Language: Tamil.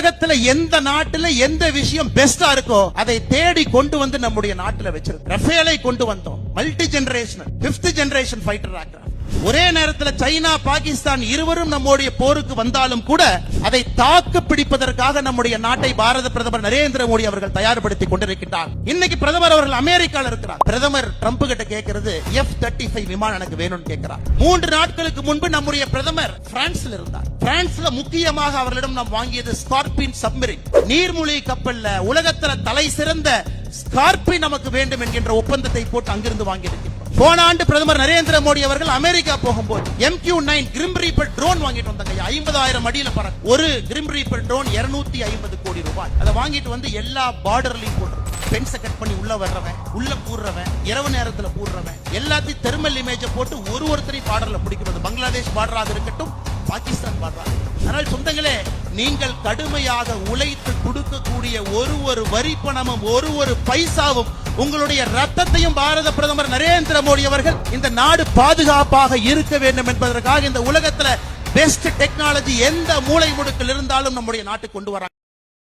உலகத்துல எந்த நாட்டுல எந்த விஷயம் பெஸ்டா இருக்கோ அதை தேடி கொண்டு வந்து நம்முடைய நாட்டுல வச்சிருக்கோம். ரஃபேலை கொண்டு வந்தோம். Multi generational 5th generation fighter aircraft. ஒரே நேரத்தில் சைனா பாகிஸ்தான் இருவரும் நம்முடைய போருக்கு வந்தாலும் கூட அதை தாக்கு பிடிப்பதற்காக நம்முடைய நாட்டை பாரத பிரதமர் நரேந்திர மோடி அவர்கள் தயார்படுத்திக் கொண்டிருக்கிறார். இன்னைக்கு பிரதமர் அவர்கள் அமெரிக்காவில் இருக்கிறார். பிரதமர் ட்ரம்ப் கிட்ட கேட்கிறது F-35 விமானம் எனக்கு வேணும்னு கேட்கிறார். 3 நாட்களுக்கு முன்பு நம்முடைய பிரதமர் பிரான்ஸ்ல இருந்தார். பிரான்ஸ்ல முக்கியமாக அவர்களிடம் நாம் வாங்கியது ஸ்கார்பியன் சப்மரின் நீர்மூழ்கி கப்பல்ல உலகத்துல தலை சிறந்த ஸ்கார்பியன் நமக்கு வேண்டும் என்கின்ற ஒப்பந்தத்தை போட்டு அங்கிருந்து வாங்கியிருக்கிறார். போன ஆண்டு பிரதமர் நரேந்திர மோடி அவர்கள் அமெரிக்கா போகும்போது MQ-9 கிரிம் ரீப்பர் ட்ரோன் வாங்கிட்டு வந்தாங்க. 50,000 அடியில பறக்கும் ஒரு கிரிம் ரீப்பர் ட்ரோன் 250 கோடி ரூபாய். அதை வாங்கிட்டு வந்து எல்லா பார்டர்லயும் போடுறோம். பென்ஸை கட் பண்ணி உள்ள வர்றவன், உள்ள கூடுறவன், இரவு நேரத்துல கூடுறவன் எல்லாத்தையும் தெர்மல் இமேஜ போட்டு ஒருத்தரையும் பார்டர்ல பிடிக்கிறது. பங்களாதேஷ் பார்டராக இருக்கட்டும், பாகிஸ்தான் பார்டராக இருக்கட்டும். அதனால் சொந்தங்களே, நீங்கள் கடுமையாக உழைத்து கொடுக்கக்கூடிய ஒரு வரி பணமும் ஒரு பைசாவும் உங்களுடைய ரத்தத்தையும் பாரத பிரதமர் நரேந்திர மோடி அவர்கள் இந்த நாடு பாதுகாப்பாக இருக்க வேண்டும் என்பதற்காக இந்த உலகத்துல பெஸ்ட் டெக்னாலஜி எந்த மூலை முடுக்கில் இருந்தாலும் நம்முடைய நாட்டுக்கு கொண்டு வராங்க.